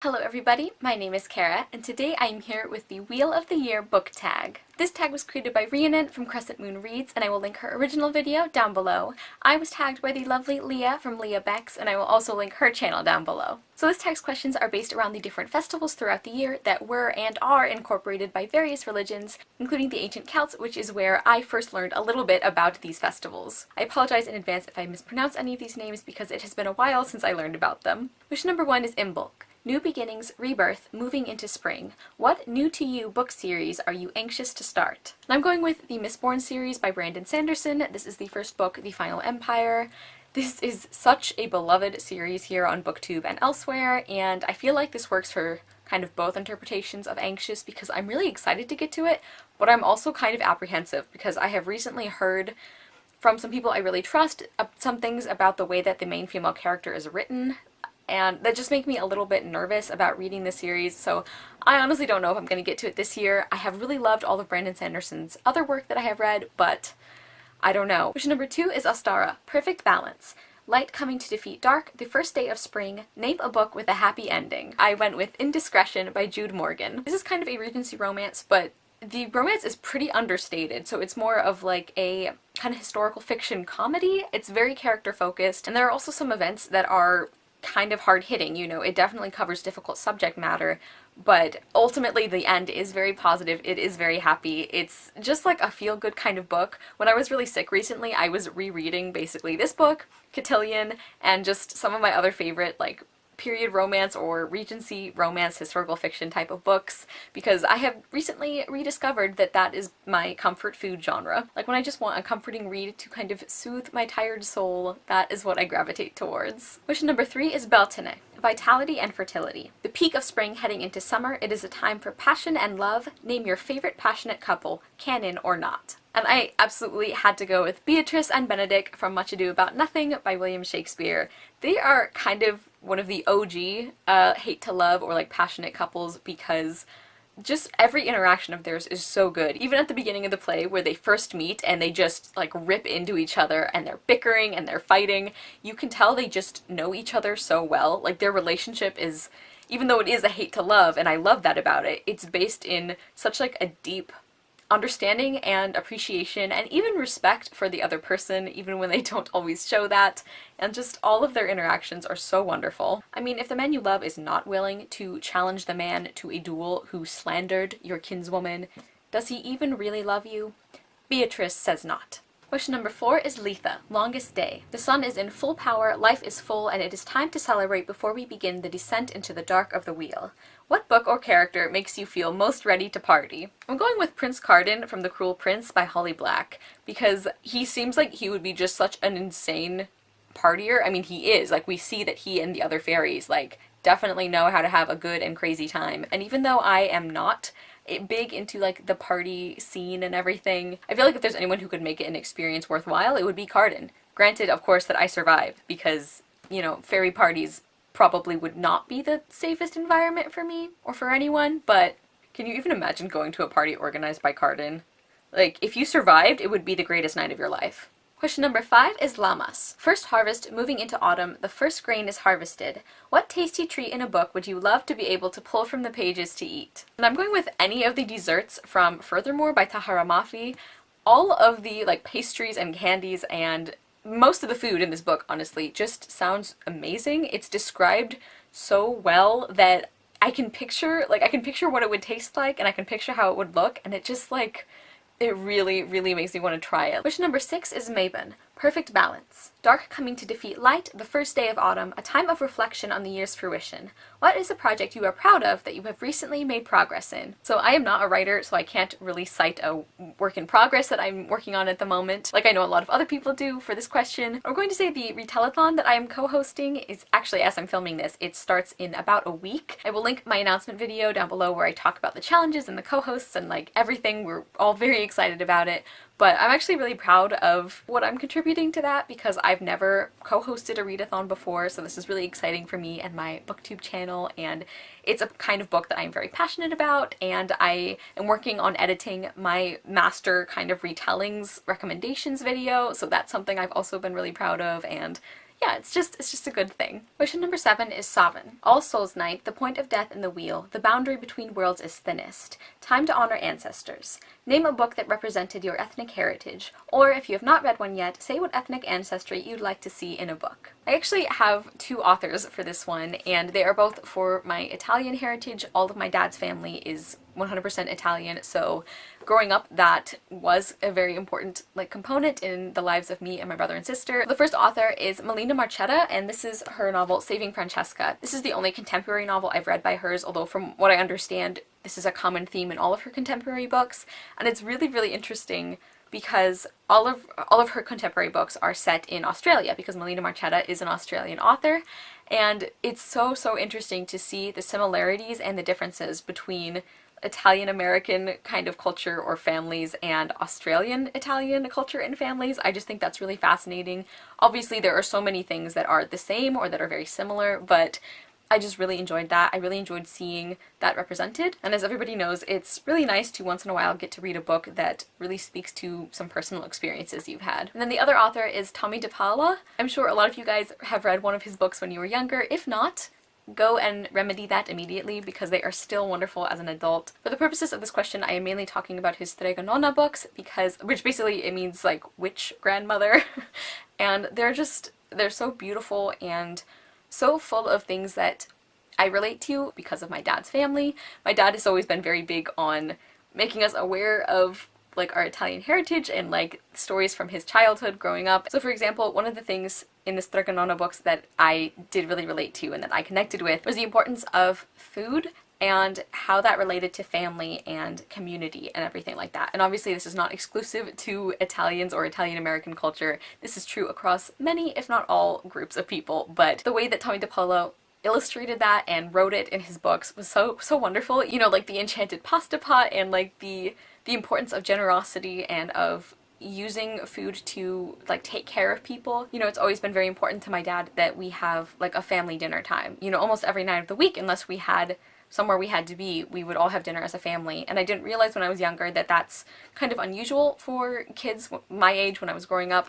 Hello everybody, my name is Kara, and today I am here with the Wheel of the Year book tag. This tag was created by Rhiannon from Crescent Moon Reads, and I will link her original video down below. I was tagged by the lovely Leah from Leah Becks, and I will also link her channel down below. So this tag's questions are based around the different festivals throughout the year that were and are incorporated by various religions, including the ancient Celts, which is where I first learned a little bit about these festivals. I apologize in advance if I mispronounce any of these names because it has been a while since I learned about them. Wish number 1 is Imbolc. New beginnings, rebirth, moving into spring. What new to you book series are you anxious to start? And I'm going with the Mistborn series by Brandon Sanderson. This is the first book, The Final Empire. This is such a beloved series here on BookTube and elsewhere, and I feel like this works for kind of both interpretations of anxious because I'm really excited to get to it, but I'm also kind of apprehensive because I have recently heard from some people I really trust some things about the way that the main female character is written, and that just make me a little bit nervous about reading the series, so I honestly don't know if I'm going to get to it this year. I have really loved all of Brandon Sanderson's other work that I have read, but I don't know. Wish number 2 is Ostara. Perfect balance. Light coming to defeat dark, the first day of spring, name a book with a happy ending. I went with Indiscretion by Jude Morgan. This is kind of a Regency romance, but the romance is pretty understated, so it's more of like a kind of historical fiction comedy. It's very character focused, and there are also some events that are kind of hard-hitting, you know, it definitely covers difficult subject matter, but ultimately the end is very positive, it is very happy, it's just like a feel-good kind of book. When I was really sick recently, I was rereading basically this book, Cotillion, and just some of my other favorite, like, period romance or Regency romance historical fiction type of books, because I have recently rediscovered that that is my comfort food genre. Like when I just want a comforting read to kind of soothe my tired soul, that is what I gravitate towards. Wish number 3 is Beltane. Vitality and fertility. The peak of spring heading into summer, it is a time for passion and love. Name your favorite passionate couple, canon or not. And I absolutely had to go with Beatrice and Benedick from Much Ado About Nothing by William Shakespeare. They are kind of one of the OG hate to love or like passionate couples because just every interaction of theirs is so good. Even at the beginning of the play where they first meet and they just like rip into each other and they're bickering and they're fighting, you can tell they just know each other so well. Like their relationship is, even though it is a hate to love, and I love that about it, it's based in such like a deep understanding and appreciation and even respect for the other person, even when they don't always show that, and just all of their interactions are so wonderful. I mean, if the man you love is not willing to challenge the man to a duel who slandered your kinswoman, does he even really love you? Beatrice says not. Wish number 4 is Letha, Longest Day. The sun is in full power, life is full, and it is time to celebrate before we begin the descent into the dark of the wheel. What book or character makes you feel most ready to party? I'm going with Prince Cardan from The Cruel Prince by Holly Black, because he seems like he would be just such an insane partier. I mean, he is. Like, we see that he and the other fairies, like, definitely know how to have a good and crazy time. And even though I am not big into like the party scene and everything, I feel like if there's anyone who could make it an experience worthwhile, it would be Cardan. Granted, of course, that I survive because, you know, fairy parties probably would not be the safest environment for me or for anyone, but can you even imagine going to a party organized by Cardan? Like, if you survived, it would be the greatest night of your life. Question number 5 is Llamas. First harvest, moving into autumn, the first grain is harvested. What tasty treat in a book would you love to be able to pull from the pages to eat? And I'm going with any of the desserts from Furthermore by Tahara Mafi. All of the like pastries and candies and most of the food in this book, honestly, just sounds amazing. It's described so well that I can picture what it would taste like and I can picture how it would look, and it just like, it really, really makes me want to try it. Wish number 6 is Mabon. Perfect balance. Dark coming to defeat light, the first day of autumn, a time of reflection on the year's fruition. What is a project you are proud of that you have recently made progress in? So I am not a writer, so I can't really cite a work in progress that I'm working on at the moment, like I know a lot of other people do for this question. I'm going to say the retellathon that I am co-hosting is actually, as I'm filming this, it starts in about a week. I will link my announcement video down below where I talk about the challenges and the co-hosts and like everything. We're all very excited about it. But I'm actually really proud of what I'm contributing to that because I've never co-hosted a readathon before, so this is really exciting for me and my booktube channel, and it's a kind of book that I'm very passionate about, and I am working on editing my master kind of retellings recommendations video, so that's something I've also been really proud of, and yeah, it's just a good thing. Question number 7 is Samhain. All Souls Night, the point of death in the wheel, the boundary between worlds is thinnest. Time to honor ancestors. Name a book that represented your ethnic heritage, or if you have not read one yet, say what ethnic ancestry you'd like to see in a book. I actually have 2 authors for this one, and they are both for my Italian heritage. All of my dad's family is 100% Italian, so growing up that was a very important component in the lives of me and my brother and sister. The first author is Melina Marchetta, and this is her novel Saving Francesca. This is the only contemporary novel I've read by hers, although from what I understand this is a common theme in all of her contemporary books, and it's really, really interesting because all of her contemporary books are set in Australia, because Melina Marchetta is an Australian author, and it's so interesting to see the similarities and the differences between Italian-American kind of culture or families and Australian-Italian culture and families. I just think that's really fascinating. Obviously there are so many things that are the same or that are very similar, but I just really enjoyed that. I really enjoyed seeing that represented. And as everybody knows, it's really nice to once in a while get to read a book that really speaks to some personal experiences you've had. And then the other author is Tommy DePaola. I'm sure a lot of you guys have read one of his books when you were younger. If not, go and remedy that immediately because they are still wonderful as an adult. For the purposes of this question, I am mainly talking about his Strega Nonna books which basically it means like witch grandmother. And they're so beautiful and so full of things that I relate to because of my dad's family. My dad has always been very big on making us aware of our Italian heritage and stories from his childhood growing up. So for example, one of the things in the Strega Nonna books that I did really relate to and that I connected with was the importance of food and how that related to family and community and everything like that. And obviously this is not exclusive to Italians or Italian American culture. This is true across many, if not all, groups of people. But the way that Tommy DePaola illustrated that and wrote it in his books was so wonderful. You know, the enchanted pasta pot and the importance of generosity and of using food to take care of people. You know, it's always been very important to my dad that we have a family dinner time. You know, almost every night of the week, unless we had somewhere we had to be, we would all have dinner as a family. And I didn't realize when I was younger that that's kind of unusual for kids my age when I was growing up.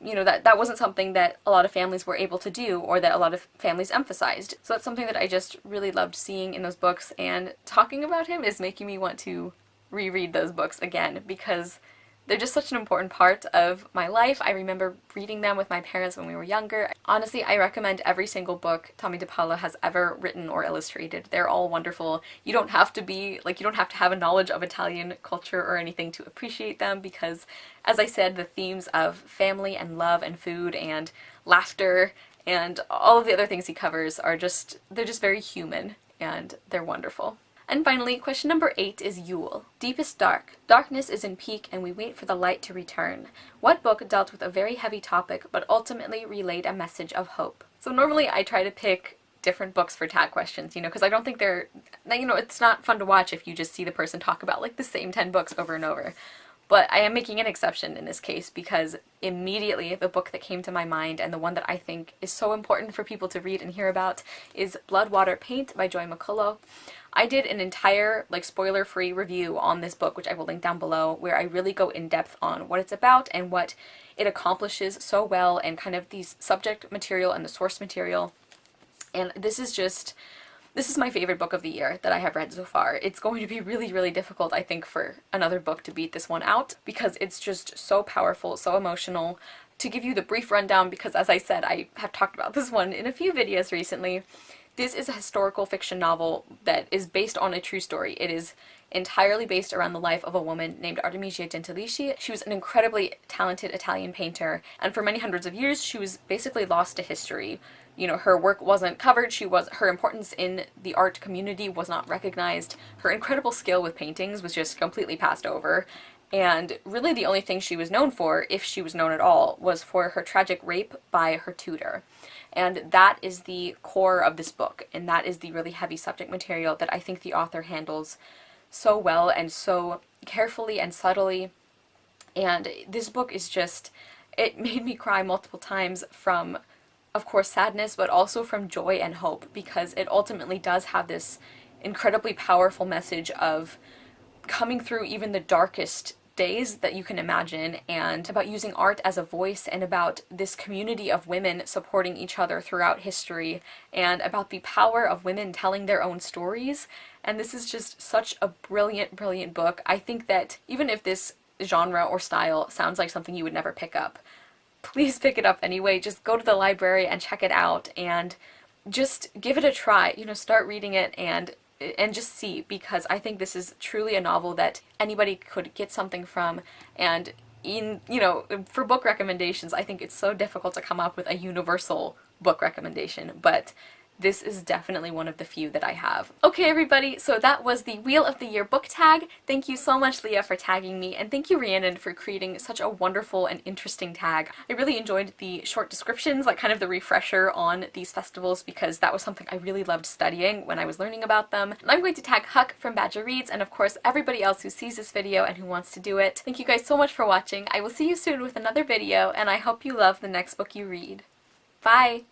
You know, that wasn't something that a lot of families were able to do or that a lot of families emphasized. So that's something that I just really loved seeing in those books, and talking about him is making me want to reread those books again because they're just such an important part of my life. I remember reading them with my parents when we were younger. Honestly, I recommend every single book Tommy DePaola has ever written or illustrated. They're all wonderful. You don't have to be, you don't have to have a knowledge of Italian culture or anything to appreciate them because, as I said, the themes of family and love and food and laughter and all of the other things he covers are they're just very human and they're wonderful. And finally, question number 8 is Yule. Deepest dark. Darkness is in peak and we wait for the light to return. What book dealt with a very heavy topic but ultimately relayed a message of hope? So normally I try to pick different books for tag questions, you know, because I don't think it's not fun to watch if you just see the person talk about the same 10 books over and over. But I am making an exception in this case because immediately the book that came to my mind and the one that I think is so important for people to read and hear about is Blood, Water, Paint by Joy McCullough. I did an entire spoiler-free review on this book, which I will link down below, where I really go in depth on what it's about and what it accomplishes so well and kind of the subject material and the source material. And this is my favorite book of the year that I have read so far. It's going to be really, really difficult, I think, for another book to beat this one out because it's just so powerful, so emotional. To give you the brief rundown, because as I said, I have talked about this one in a few videos recently, this is a historical fiction novel that is based on a true story. It is entirely based around the life of a woman named Artemisia Gentileschi. She was an incredibly talented Italian painter, and for many hundreds of years she was basically lost to history. You know, her work wasn't covered, her importance in the art community was not recognized, her incredible skill with paintings was just completely passed over, and really the only thing she was known for, if she was known at all, was for her tragic rape by her tutor. And that is the core of this book, and that is the really heavy subject material that I think the author handles so well and so carefully and subtly. And this book is it made me cry multiple times from, of course, sadness, but also from joy and hope, because it ultimately does have this incredibly powerful message of coming through even the darkest days that you can imagine, and about using art as a voice, and about this community of women supporting each other throughout history, and about the power of women telling their own stories. And this is just such a brilliant, brilliant book. I think that even if this genre or style sounds like something you would never pick up, please pick it up anyway. Just go to the library and check it out and just give it a try. You know, start reading it and just see, because I think this is truly a novel that anybody could get something from. And for book recommendations, I think it's so difficult to come up with a universal book recommendation, but this is definitely one of the few that I have. Okay, everybody, so that was the Wheel of the Year book tag. Thank you so much, Leah, for tagging me, and thank you, Rhiannon, for creating such a wonderful and interesting tag. I really enjoyed the short descriptions, like kind of the refresher on these festivals, because that was something I really loved studying when I was learning about them. And I'm going to tag Huck from Badger Reads, and of course everybody else who sees this video and who wants to do it. Thank you guys so much for watching. I will see you soon with another video, and I hope you love the next book you read. Bye!